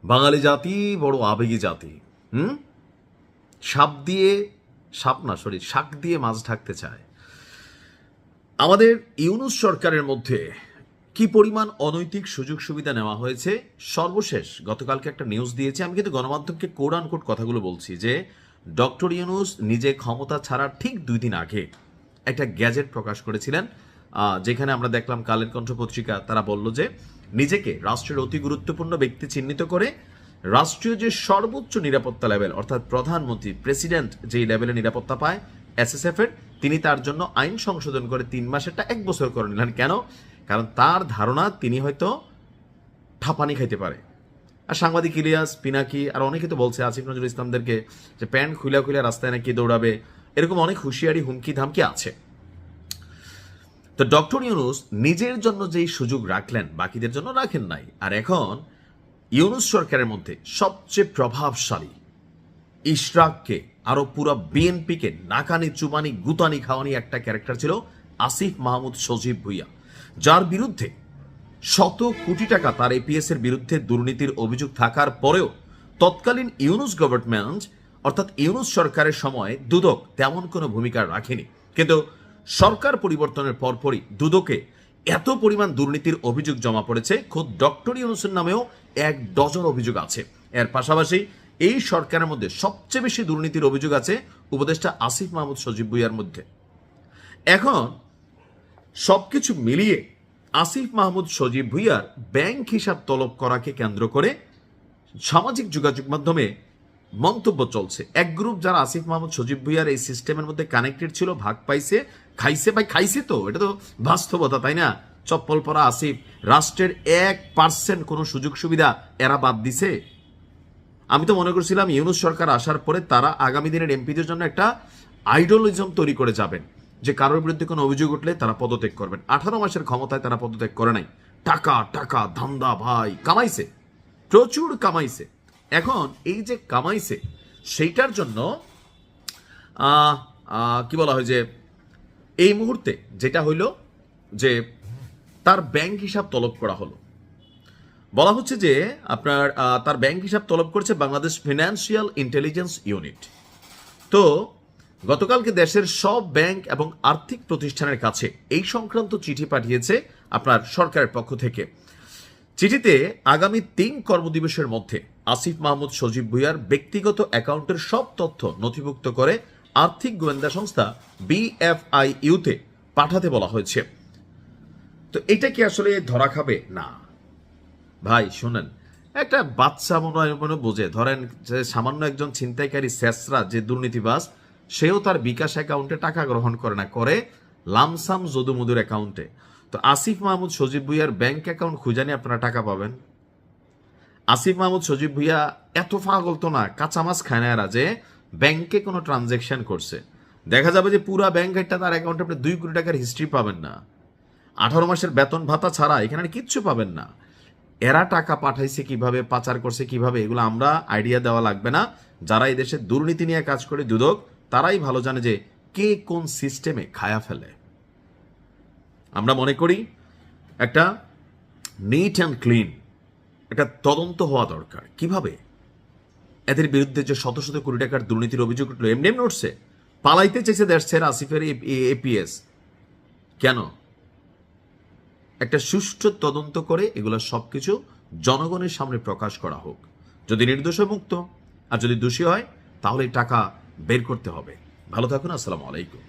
বাঙালি জাতি বড় আবেগী জাতি। হুম শাক দিয়ে মাছ ঢাকতে চায়। আমাদের ইউনূস সরকারের মধ্যে কি পরিমাণ অনৈতিক সুযোগ সুবিধা নেওয়া হয়েছে। সর্বশেষ গতকালকে একটা নিউজ দিয়েছে, আমি কিন্তু গণমাধ্যমকে কোট আনকোট কথাগুলো বলছি, যে ডক্টর ইউনূস নিজে ক্ষমতা ছাড়ার ঠিক 2 দিন আগে একটা গ্যাজেট প্রকাশ করেছিলেন, যেখানে আমরা দেখলাম কালের কণ্ঠ পত্রিকা তারা বলল যে নিজেকে রাষ্ট্রের অতি গুরুত্বপূর্ণ ব্যক্তি চিহ্নিত করে রাষ্ট্রীয় যে সর্বোচ্চ নিরাপত্তা লেভেল, অর্থাৎ প্রধানমন্ত্রী প্রেসিডেন্ট যেই লেভেলে নিরাপত্তা পায় এসএসএফ এর, তিনি তার জন্য আইন সংশোধন করে 3 মাসেরটা 1 বছর করে নিলেন। কেন? কারণ তার ধারণা তিনি হয়তো ঠাপানি খাইতে পারে। আর সাংবাদিক ইলিয়াস পিনাকি আর অনেকে তো বলছে আসিফ নজরুল ইসলামদেরকে যে প্যান্ট খুলে খুলে রাস্তায় নাকি দৌড়াবে, এরকম অনেক হুঁশিয়ারি হুমকি ধামকি আছে। তো ডক্টর ইউনূস নিজের জন্য যেই সুযোগ রাখলেন বাকিদের জন্য রাখেন নাই। আর এখন ইউনূস সরকারের মধ্যে সবচেয়ে প্রভাবশালী ইশরাককে আরো পুরো বিএনপিকে নাকানি চুমানি গুতানি খাওয়ানি একটা ক্যারেক্টার ছিল আসিফ মাহমুদ সজীব ভুইয়া, যার বিরুদ্ধে শত কোটি টাকা তার এপিএস এর বিরুদ্ধে দুর্নীতির অভিযোগ থাকার পরেও তৎকালীন ইউনূস গভর্নমেন্ট অর্থাৎ ইউনূস সরকারের সময় দুদক তেমন কোনো ভূমিকা রাখেনি। কিন্তু সরকার পরিবর্তনের পরপরই দুদকে এত পরিমাণ দুর্নীতির অভিযোগ জমা পড়েছে, খোদ ডক্টর ইউনূসের নামেও 1 ডজন অভিযোগ আছে। এর পাশাপাশি এই সরকারের মধ্যে সবচেয়ে বেশি দুর্নীতির অভিযোগ আছে উপদেষ্টা আসিফ মাহমুদ সজীব ভুইয়ার মধ্যে। এখন সবকিছু মিলিয়ে আসিফ মাহমুদ সজীব ভুইয়ার ব্যাংক হিসাব তলব করাকে কেন্দ্র করে সামাজিক যোগাযোগ মাধ্যমে মন্তব্য চলছে। এক গ্রুপ যারা আসিফ মাহমুদ সজীব ভুইয়ার এই সিস্টেমের মধ্যে কানেক্টেড ছিল, ভাগ পাইছে, খাইছে, ভাই খাইছে, তো এটা তো বাস্তবতা, তাই না? চপ্পল পরা আসিফ, রাষ্ট্রের 1% কোনো সুযোগ সুবিধা এরা বাদ দিছে। আমি তো মনে করছিলাম ইউনূস সরকার আসার পরে তারা আগামী দিনের এমপিদের জন্য একটা আইডিওলজিজম তৈরি করে যাবেন, যে কারোর বিরুদ্ধে কোনো অভিযোগ উঠলে তারা পদত্যাগ করবেন। 18 মাসের ক্ষমতায় তারা পদত্যাগ করে নাই। টাকা টাকা ধান্দা, ভাই কামাইছে, প্রচুর কামাইছে। এখন এই যে কামাইছে সেইটার জন্য কি বলা হয়, যে এই মুহূর্তে যেটা হইল যে তার ব্যাংক হিসাব তলব করা হলো। বলা হচ্ছে যে আপনার তার ব্যাংক হিসাব তলব করেছে বাংলাদেশ ফিনান্সিয়াল ইন্টেলিজেন্স ইউনিট। তো গতকালকে দেশের সব ব্যাংক এবং আর্থিক প্রতিষ্ঠানের কাছে এই সংক্রান্ত চিঠি পাঠিয়েছে আপনার সরকারের পক্ষ থেকে। চিঠিতে আগামী 3 কর্মদিবসের মধ্যে আসিফ মাহমুদ সজীব ভুইয়ার ব্যক্তিগত অ্যাকাউন্টের সব তথ্য নথিভুক্ত করে আর্থিক গোয়েন্দা সংস্থা বিএফআইইউতে পাঠাতে বলা হয়েছে। তো এটা কি আসলে ধরা খাবে? না ভাই, শোনেন, একটা বাচ্চা মনে বোঝে। ধরেন যে সামান্য একজন ছিনতাইকারী শেষরা যে দুর্নীতিবাজ, সেও তার বিকাশ অ্যাকাউন্টে টাকা গ্রহণ করে না, করে লামসাম যদুমধুর অ্যাকাউন্টে। তো আসিফ মাহমুদ সজীব ভুইয়ার ব্যাংক অ্যাকাউন্ট খুঁজে নিয়ে আপনারা টাকা পাবেন। আসিফ মাহমুদ সজীব ভুইয়া এত পাগল তো না, কাঁচা মাছ খায় না এরা, যে ব্যাংকে কোনো ট্রানজেকশন করছে। দেখা যাবে যে পুরা ব্যাংক একটা তার অ্যাকাউন্টে আপনি 2 কোটি টাকার হিস্ট্রি পাবেন না। 18 মাসের বেতন ভাতা ছাড়া এখানে কিচ্ছু পাবেন না। এরা টাকা পাঠাইছে কিভাবে, পাচার করছে কিভাবে, এগুলো আমরা আইডিয়া দেওয়া লাগবে না। যারা এই দেশে দুর্নীতি নিয়ে কাজ করে দুদক, তারাই ভালো জানে যে কে কোন সিস্টেমে খায়া ফেলে। আমরা মনে করি একটা নিট অ্যান্ড ক্লিন একটা তদন্ত হওয়া দরকার। কিভাবে এদের বিরুদ্ধে যে শত শত কোটি টাকার দুর্নীতির অভিযোগ উঠলো, এমনি এমনি উঠছে, পালাইতে চেয়েছে দেশ ছেড়ে আসিফের এপিএস, কেন? একটা সুষ্ঠু তদন্ত করে এগুলো সবকিছু জনগণের সামনে প্রকাশ করা হোক। যদি নির্দোষ মুক্ত, আর যদি দোষী হয় তাহলে টাকা বের করতে হবে। ভালো থাকুন, আসসালামু আলাইকুম।